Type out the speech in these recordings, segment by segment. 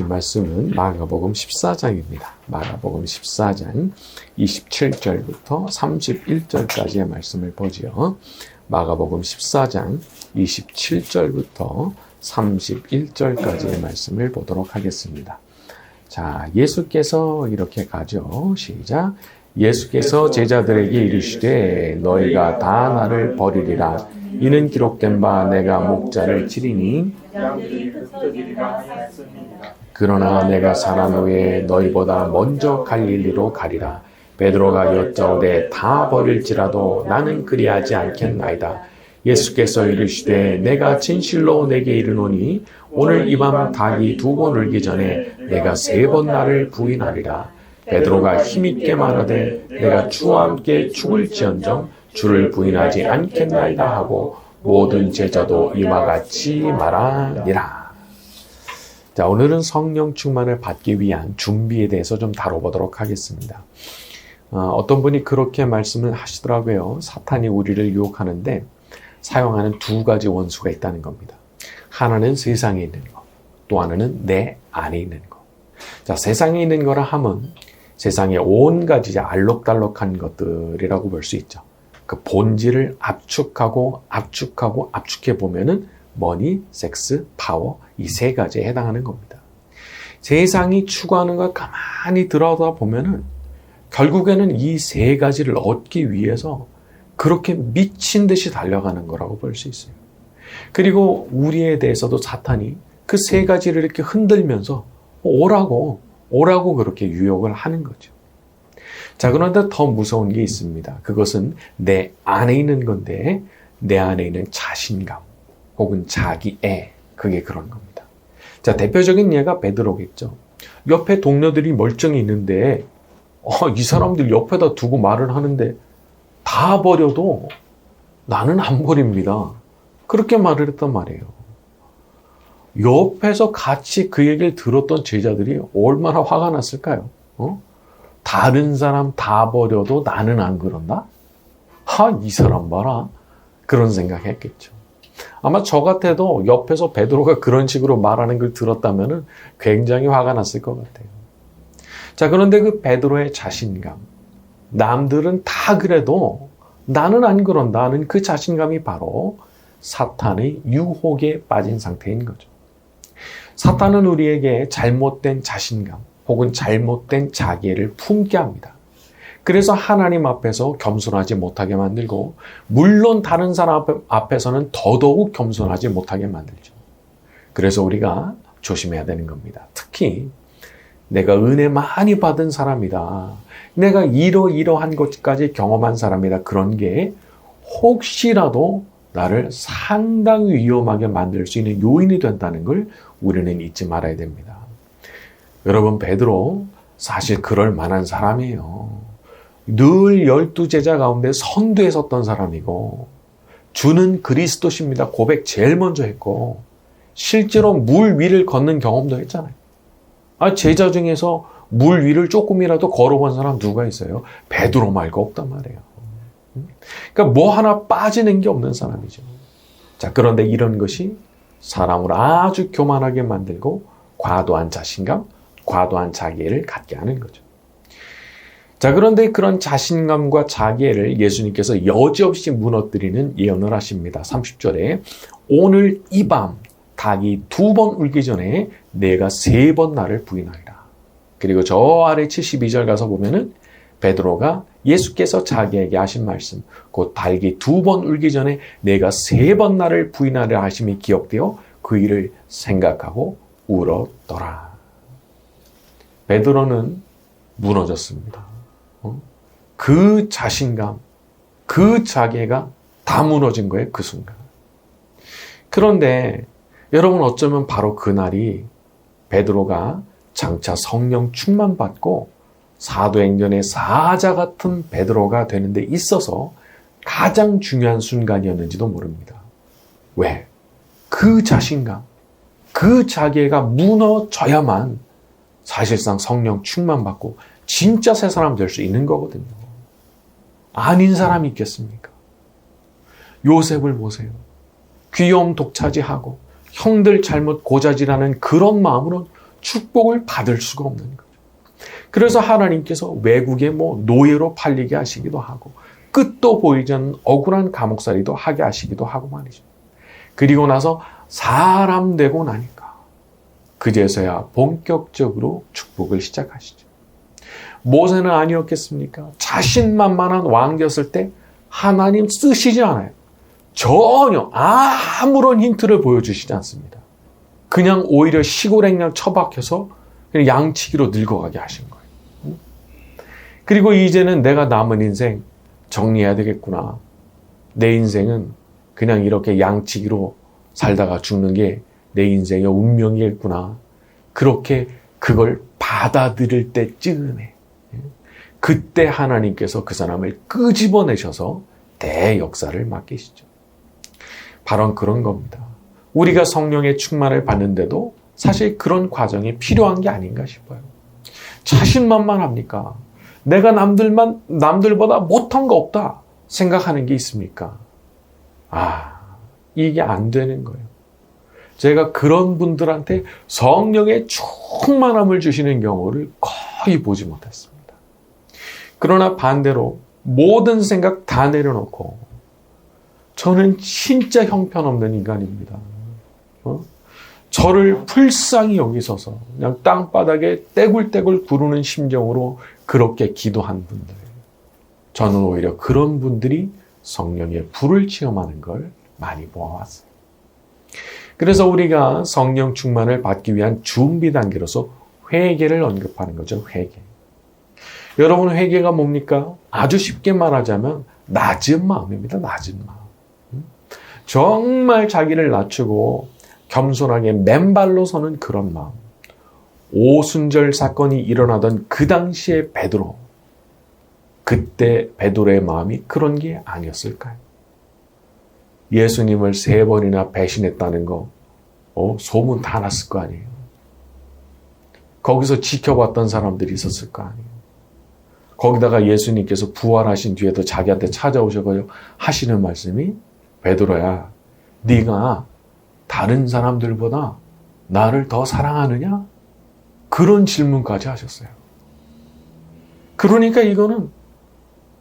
말씀은 마가복음 14장입니다. 마가복음 14장 27절부터 31절까지의 말씀을 보지요. 마가복음 14장 27절부터 31절까지의 말씀을 보도록 하겠습니다. 자, 예수께서 이렇게 가죠. 시작. 예수께서 제자들에게 이르시되 너희가 다 나를 버리리라. 이는 기록된 바 내가 목자를 치리니 그러나 내가 사람 후에 너희보다 먼저 갈릴리로 가리라. 베드로가 여짜오되 다 버릴지라도 나는 그리하지 않겠나이다. 예수께서 이르시되 내가 진실로 내게 이르노니 오늘 이 밤 닭이 2번 울기 전에 내가 3번 나를 부인하리라. 베드로가 힘있게 말하되 내가 주와 함께 죽을지언정 주를 부인하지 않겠나이다 하고 모든 제자도 이와 같이 말하니라. 자, 오늘은 성령 충만을 받기 위한 준비에 대해서 좀 다뤄보도록 하겠습니다. 어떤 분이 그렇게 말씀을 하시더라고요. 사탄이 우리를 유혹하는데 사용하는 2가지 원수가 있다는 겁니다. 하나는 세상에 있는 거, 또 하나는 내 안에 있는 거. 자, 세상에 있는 거라 하면 세상에 온갖 이제 알록달록한 것들이라고 볼 수 있죠. 그 본질을 압축해 보면은 머니, 섹스, 파워 이 3가지에 해당하는 겁니다. 세상이 추구하는 걸 가만히 들여다 보면은 결국에는 이 3가지를 얻기 위해서 그렇게 미친 듯이 달려가는 거라고 볼 수 있어요. 그리고 우리에 대해서도 사탄이 그 3가지를 이렇게 흔들면서 오라고 그렇게 유혹을 하는 거죠. 자, 그런데 더 무서운 게 있습니다. 그것은 내 안에 있는 건데 내 안에 있는 자신감 혹은 자기애, 그게 그런 겁니다. 자, 대표적인 예가 베드로겠죠. 옆에 동료들이 멀쩡히 있는데 이 사람들 옆에다 두고 말을 하는데 다 버려도 나는 안 버립니다. 그렇게 말을 했단 말이에요. 옆에서 같이 그 얘기를 들었던 제자들이 얼마나 화가 났을까요? 다른 사람 다 버려도 나는 안 그런다? 이 사람 봐라. 그런 생각했겠죠. 아마 저 같아도 옆에서 베드로가 그런 식으로 말하는 걸 들었다면 굉장히 화가 났을 것 같아요. 자, 그런데 그 베드로의 자신감, 남들은 다 그래도 나는 안 그런다 하는 그 자신감이 바로 사탄의 유혹에 빠진 상태인 거죠. 사탄은 우리에게 잘못된 자신감 혹은 잘못된 자기애를 품게 합니다. 그래서 하나님 앞에서 겸손하지 못하게 만들고 물론 다른 사람 앞에서는 더더욱 겸손하지 못하게 만들죠. 그래서 우리가 조심해야 되는 겁니다. 특히 내가 은혜 많이 받은 사람이다. 내가 이러한 것까지 경험한 사람이다. 그런 게 혹시라도 나를 상당히 위험하게 만들 수 있는 요인이 된다는 걸 우리는 잊지 말아야 됩니다. 여러분, 베드로 사실 그럴 만한 사람이에요. 늘 12제자 가운데 선두에 섰던 사람이고 주는 그리스도십니다. 고백 제일 먼저 했고 실제로 물 위를 걷는 경험도 했잖아요. 제자 중에서 물 위를 조금이라도 걸어본 사람 누가 있어요? 베드로 말고 없단 말이에요. 그러니까 뭐 하나 빠지는 게 없는 사람이죠. 자, 그런데 이런 것이 사람을 아주 교만하게 만들고 과도한 자신감, 과도한 자기애를 갖게 하는 거죠. 자, 그런데 그런 자신감과 자기애를 예수님께서 여지없이 무너뜨리는 예언을 하십니다. 30절에 오늘 이 밤 닭이 2번 울기 전에 내가 3번 나를 부인하리라. 그리고 저 아래 72절 가서 보면은 베드로가 예수께서 자기에게 하신 말씀, 곧 닭이 2번 울기 전에 내가 3번 나를 부인하리라 하심이 기억되어 그 일을 생각하고 울었더라. 베드로는 무너졌습니다. 그 자신감, 그 자기가 다 무너진 거예요, 그 순간. 그런데 여러분, 어쩌면 바로 그날이 베드로가 장차 성령 충만받고 사도행전의 사자 같은 베드로가 되는 데 있어서 가장 중요한 순간이었는지도 모릅니다. 왜? 그 자신감, 그 자기가 무너져야만 사실상 성령 충만받고 진짜 새 사람 될 수 있는 거거든요. 아닌 사람이 있겠습니까? 요셉을 보세요. 귀여움 독차지하고 형들 잘못 고자질하는 그런 마음으로 축복을 받을 수가 없는 거죠. 그래서 하나님께서 외국에 노예로 팔리게 하시기도 하고 끝도 보이지 않는 억울한 감옥살이도 하게 하시기도 하고 말이죠. 그리고 나서 사람 되고 나니까 그제서야 본격적으로 축복을 시작하시죠. 모세는 아니었겠습니까? 자신만만한 왕이었을 때 하나님 쓰시지 않아요. 전혀 아무런 힌트를 보여주시지 않습니다. 그냥 오히려 시골에 그냥 처박혀서 그냥 양치기로 늙어가게 하신 거예요. 그리고 이제는 내가 남은 인생 정리해야 되겠구나. 내 인생은 그냥 이렇게 양치기로 살다가 죽는 게 내 인생의 운명이겠구나. 그렇게 그걸 받아들일 때쯤에 그때 하나님께서 그 사람을 끄집어내셔서 대역사를 맡기시죠. 바로 그런 겁니다. 우리가 성령의 충만을 받는데도 사실 그런 과정이 필요한 게 아닌가 싶어요. 자신만만합니까? 내가 남들보다 못한 거 없다 생각하는 게 있습니까? 이게 안 되는 거예요. 제가 그런 분들한테 성령의 충만함을 주시는 경우를 거의 보지 못했습니다. 그러나 반대로 모든 생각 다 내려놓고 저는 진짜 형편없는 인간입니다. 저를 불쌍히 여기셔서 그냥 땅바닥에 떼굴떼굴 구르는 심정으로 그렇게 기도한 분들, 저는 오히려 그런 분들이 성령의 불을 체험하는 걸 많이 보아왔어요. 그래서 우리가 성령 충만을 받기 위한 준비 단계로서 회개를 언급하는 거죠. 회개. 여러분, 회개가 뭡니까? 아주 쉽게 말하자면 낮은 마음입니다. 낮은 마음. 정말 자기를 낮추고 겸손하게 맨발로 서는 그런 마음. 오순절 사건이 일어나던 그 당시에 베드로, 그때 베드로의 마음이 그런 게 아니었을까요? 예수님을 3번이나 배신했다는 거 소문 다 났을 거 아니에요. 거기서 지켜봤던 사람들이 있었을 거 아니에요. 거기다가 예수님께서 부활하신 뒤에도 자기한테 찾아오셔서 하시는 말씀이, 베드로야, 네가 다른 사람들보다 나를 더 사랑하느냐? 그런 질문까지 하셨어요. 그러니까 이거는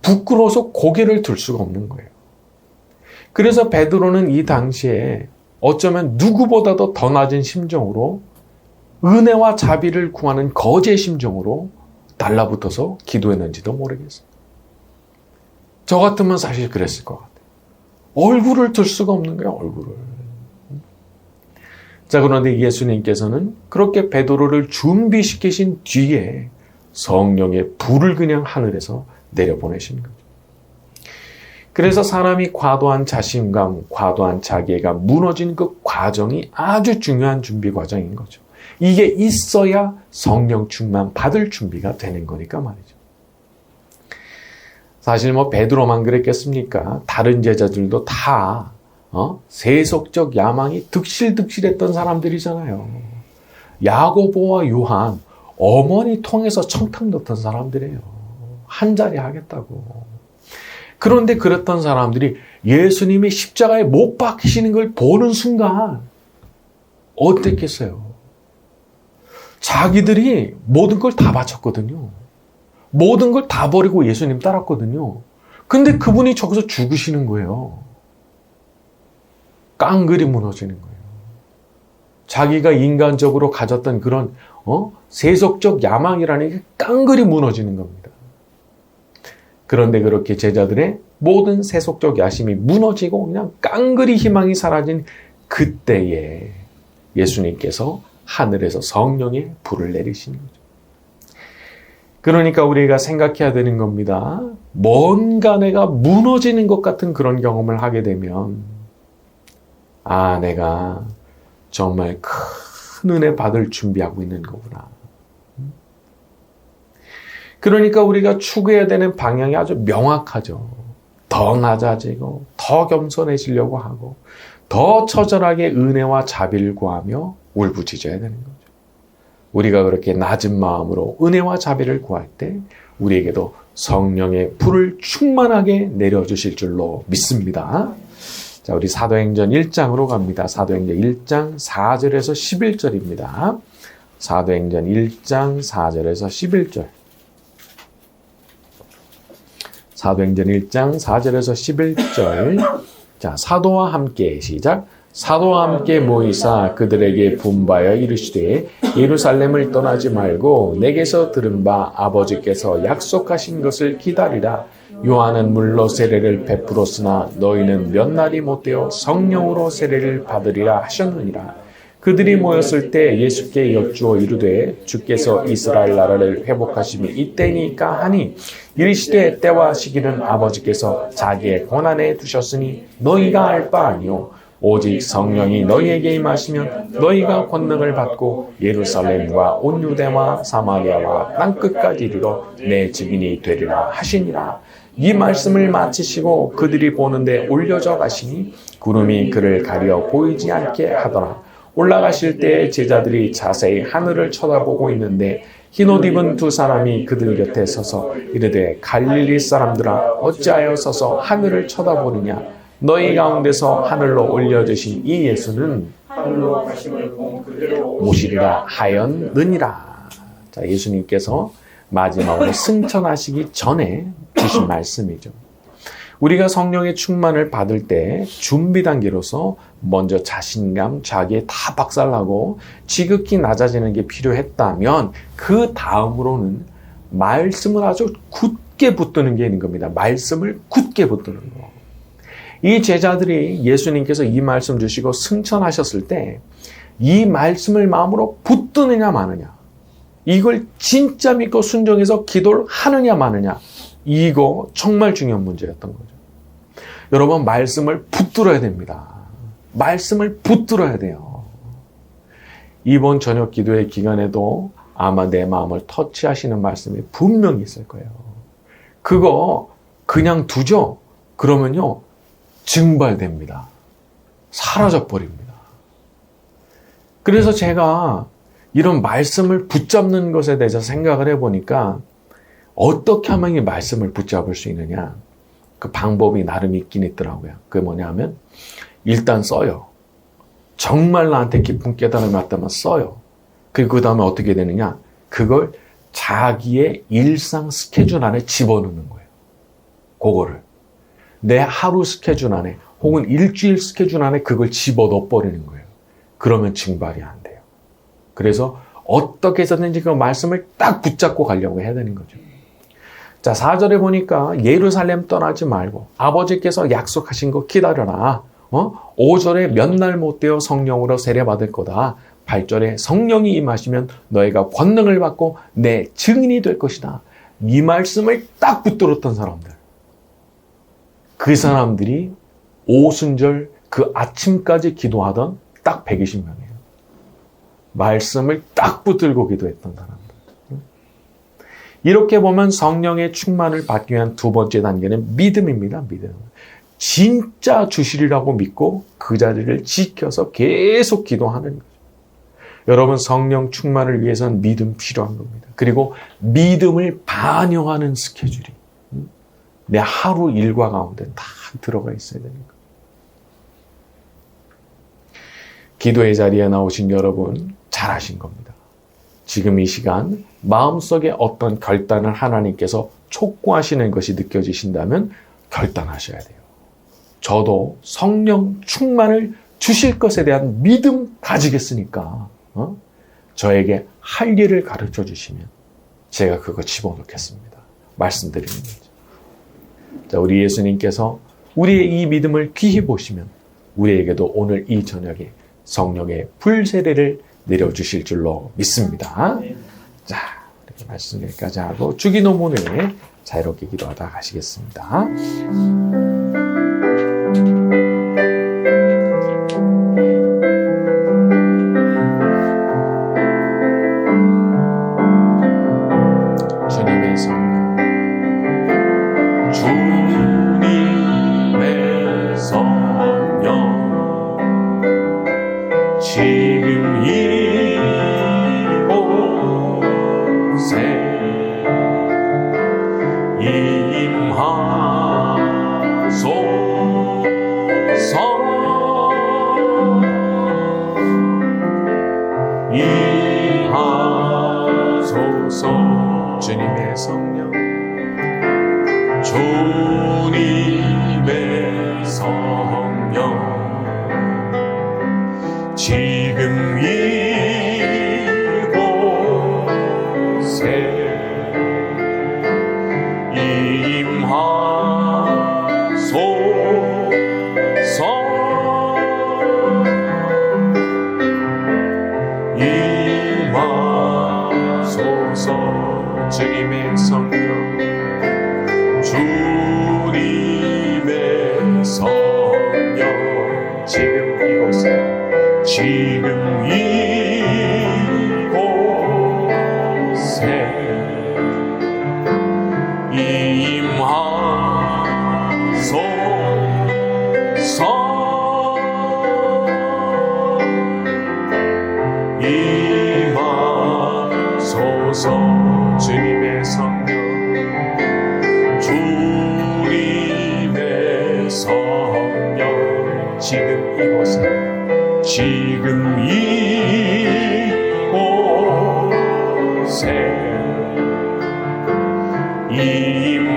부끄러워서 고개를 들 수가 없는 거예요. 그래서 베드로는 이 당시에 어쩌면 누구보다도 더 낮은 심정으로 은혜와 자비를 구하는 거지의 심정으로 달라붙어서 기도했는지도 모르겠어요. 저 같으면 사실 그랬을 것 같아요. 얼굴을 들 수가 없는 거예요, 얼굴을. 자, 그런데 예수님께서는 그렇게 베드로를 준비시키신 뒤에 성령의 불을 그냥 하늘에서 내려보내신 거죠. 그래서 사람이 과도한 자신감, 과도한 자기애가 무너진 그 과정이 아주 중요한 준비 과정인 거죠. 이게 있어야 성령 충만 받을 준비가 되는 거니까 말이죠. 사실 베드로만 그랬겠습니까? 다른 제자들도 다 세속적 야망이 득실득실했던 사람들이잖아요. 야고보와 요한, 어머니 통해서 청탁 넣던 사람들이에요. 한 자리 하겠다고. 그런데 그랬던 사람들이 예수님이 십자가에 못 박히시는 걸 보는 순간 어땠겠어요? 자기들이 모든 걸 다 바쳤거든요. 모든 걸 다 버리고 예수님 따랐거든요. 근데 그분이 저기서 죽으시는 거예요. 깡그리 무너지는 거예요. 자기가 인간적으로 가졌던 그런 세속적 야망이라는 게 깡그리 무너지는 겁니다. 그런데 그렇게 제자들의 모든 세속적 야심이 무너지고 그냥 깡그리 희망이 사라진 그때에 예수님께서 하늘에서 성령의 불을 내리시는 거죠. 그러니까 우리가 생각해야 되는 겁니다. 뭔가 내가 무너지는 것 같은 그런 경험을 하게 되면 내가 정말 큰 은혜 받을 준비하고 있는 거구나. 그러니까 우리가 추구해야 되는 방향이 아주 명확하죠. 더 낮아지고 더 겸손해지려고 하고 더 처절하게 은혜와 자비를 구하며 울부짖어야 되는 거죠. 우리가 그렇게 낮은 마음으로 은혜와 자비를 구할 때 우리에게도 성령의 불을 충만하게 내려주실 줄로 믿습니다. 자, 우리 사도행전 1장으로 갑니다. 사도행전 1장 4절에서 11절입니다. 사도행전 1장 4절에서 11절. 사도행전 1장 4절에서 11절. 자, 사도와 함께 시작. 사도와 함께 모이사 그들에게 분바여 이르시되 예루살렘을 떠나지 말고 내게서 들은 바 아버지께서 약속하신 것을 기다리라. 요한은 물로 세례를 베풀었으나 너희는 몇 날이 못되어 성령으로 세례를 받으리라 하셨느니라. 그들이 모였을 때 예수께 여쭈어 이르되 주께서 이스라엘 나라를 회복하심이 이때니까 하니 이르시되 때와 시기는 아버지께서 자기의 권한에 두셨으니 너희가 알 바 아니요 오직 성령이 너희에게 임하시면 너희가 권능을 받고 예루살렘과 온 유대와 사마리아와 땅끝까지 이르러 내 증인이 되리라 하시니라. 이 말씀을 마치시고 그들이 보는데 올려져 가시니 구름이 그를 가려 보이지 않게 하더라. 올라가실 때 제자들이 자세히 하늘을 쳐다보고 있는데 흰옷 입은 두 사람이 그들 곁에 서서 이르되 갈릴리 사람들아 어찌하여 서서 하늘을 쳐다보느냐. 너희 가운데서 하늘로 올려주신 이 예수는 하늘로 가심을 본 그대로 오시리라 하였느니라. 자, 예수님께서 마지막으로 승천하시기 전에 주신 말씀이죠. 우리가 성령의 충만을 받을 때 준비 단계로서 먼저 자신감, 자기에 다 박살나고 지극히 낮아지는 게 필요했다면 그 다음으로는 말씀을 아주 굳게 붙드는 게 있는 겁니다. 말씀을 굳게 붙드는 거. 이 제자들이 예수님께서 이 말씀 주시고 승천하셨을 때 이 말씀을 마음으로 붙드느냐 마느냐, 이걸 진짜 믿고 순종해서 기도를 하느냐 마느냐, 이거 정말 중요한 문제였던 거죠. 여러분, 말씀을 붙들어야 됩니다. 말씀을 붙들어야 돼요. 이번 저녁 기도의 기간에도 아마 내 마음을 터치하시는 말씀이 분명히 있을 거예요. 그거 그냥 두죠? 그러면요, 증발됩니다. 사라져버립니다. 그래서 제가 이런 말씀을 붙잡는 것에 대해서 생각을 해보니까 어떻게 하면 이 말씀을 붙잡을 수 있느냐, 그 방법이 나름 있긴 있더라고요. 그게 뭐냐면 일단 써요. 정말 나한테 깊은 깨달음이 왔다면 써요. 그리고 그 다음에 어떻게 되느냐, 그걸 자기의 일상 스케줄 안에 집어넣는 거예요. 그거를 내 하루 스케줄 안에 혹은 일주일 스케줄 안에 그걸 집어넣어 버리는 거예요. 그러면 증발이 안 돼요. 그래서 어떻게 해서든지 그 말씀을 딱 붙잡고 가려고 해야 되는 거죠. 자, 4절에 보니까 예루살렘 떠나지 말고 아버지께서 약속하신 거 기다려라. 5절에 몇 날 못되어 성령으로 세례받을 거다. 8절에 성령이 임하시면 너희가 권능을 받고 내 증인이 될 것이다. 이 말씀을 딱 붙들었던 사람들. 그 사람들이 오순절 그 아침까지 기도하던 딱 120명이에요. 말씀을 딱 붙들고 기도했던 사람들. 이렇게 보면 성령의 충만을 받기 위한 두 번째 단계는 믿음입니다. 믿음. 진짜 주시리라고 믿고 그 자리를 지켜서 계속 기도하는 거죠. 여러분, 성령 충만을 위해서는 믿음 필요한 겁니다. 그리고 믿음을 반영하는 스케줄이 내 하루 일과 가운데 다 들어가 있어야 되는 거예요. 기도의 자리에 나오신 여러분, 잘하신 겁니다. 지금 이 시간 마음속에 어떤 결단을 하나님께서 촉구하시는 것이 느껴지신다면 결단하셔야 돼요. 저도 성령 충만을 주실 것에 대한 믿음 가지겠으니까 저에게 할 일을 가르쳐 주시면 제가 그거 집어넣겠습니다. 말씀드리는 거죠. 자, 우리 예수님께서 우리의 이 믿음을 귀히 보시면 우리에게도 오늘 이 저녁에 성령의 불세례를 내려주실 줄로 믿습니다. 자, 이렇게 말씀 여기까지 하고 주기도문을 자유롭게 기도하다 가시겠습니다. 주님의 성령, 주님의 성령, 지금 이곳에 임하소서. 임하소서. 주님의 성령, 주님의 성령, 지금 이곳에 임하소서. 주님의 성령, 주님의 성령, 지금 이곳에, 지금 이곳에 임하소서. 주님의 성령, 주님의 성령, 지금 이곳에, 지금 이곳에 임하소서.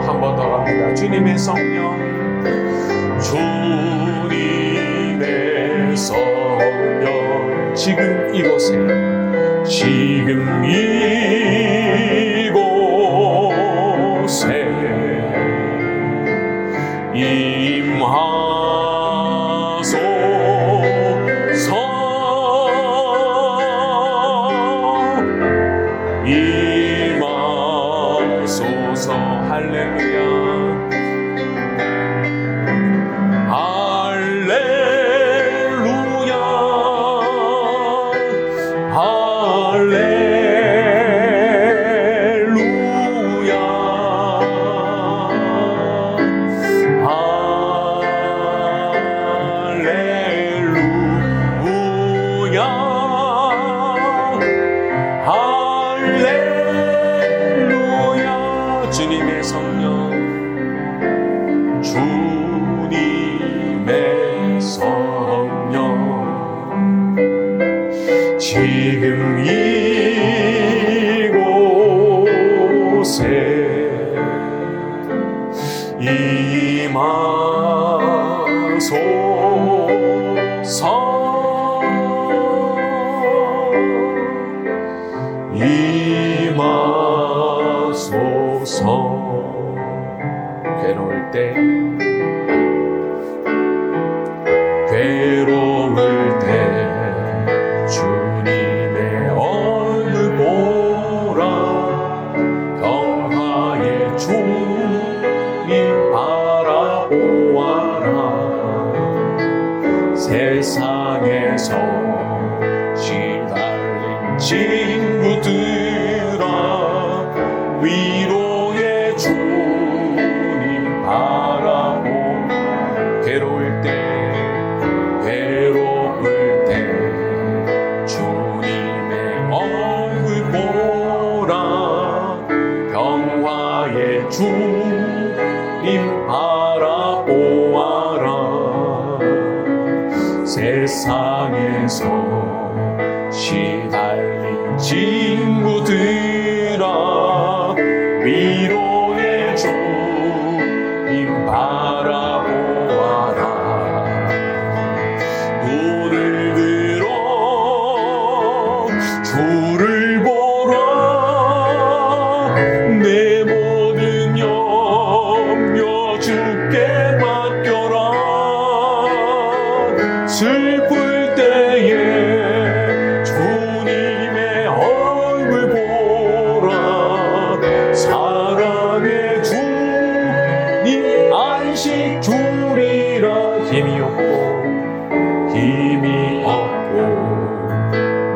한 번 더 갑니다. 주님의 성령, 주님의 성령, 지금 이곳에, 지금 이곳에 임하소서. 할렐루야, 할렐루야, 할렐루야, 할렐루야. 주님의 성령, 주님의 성령, 지금 이곳에 임하소서. 괴로울 때, 괴로울 때 주님의 얼굴 보라. 평화의 주님 바라보아라. 세상에서 시달린 친구들아, 위로의 주님 바라보. 괴로울 때, 괴로울 때 주님의 얼굴 보라. 평화의 주님 바라보아라. 세상에서 시달린 친구들아, 위로의 주님 바라보아라. 눈을 들어 주를 보라. 내 모든 염려 주께 맡겨라. 슬플 때에 주님의 얼굴 보라. 사랑의 주님 안식 주리라. 힘이 없고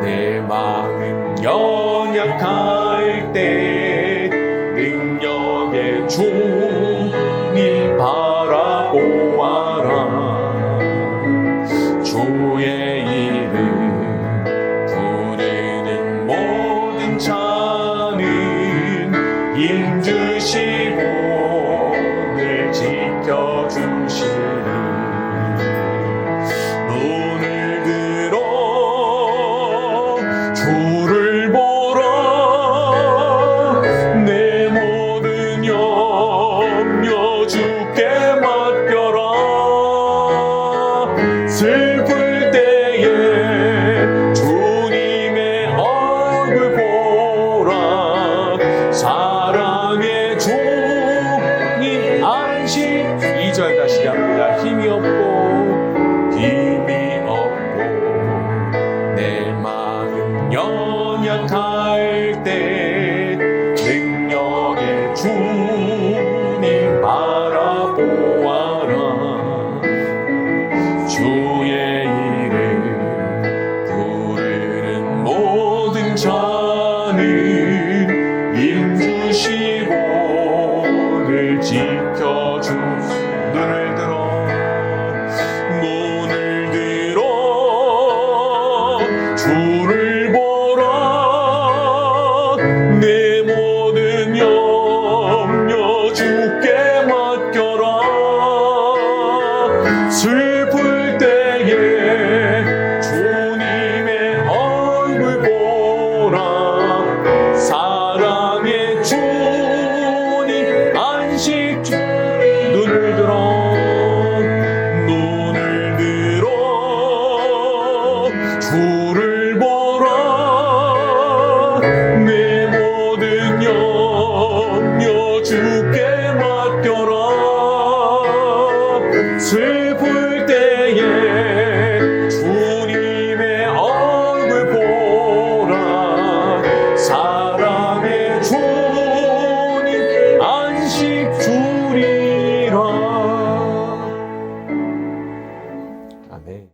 내 마음 연약할 때 능력의 주님 바라보아라. 주의 이름 부르는 모든 자는 힘주시고 2절 다시 갑니다. 힘이 없고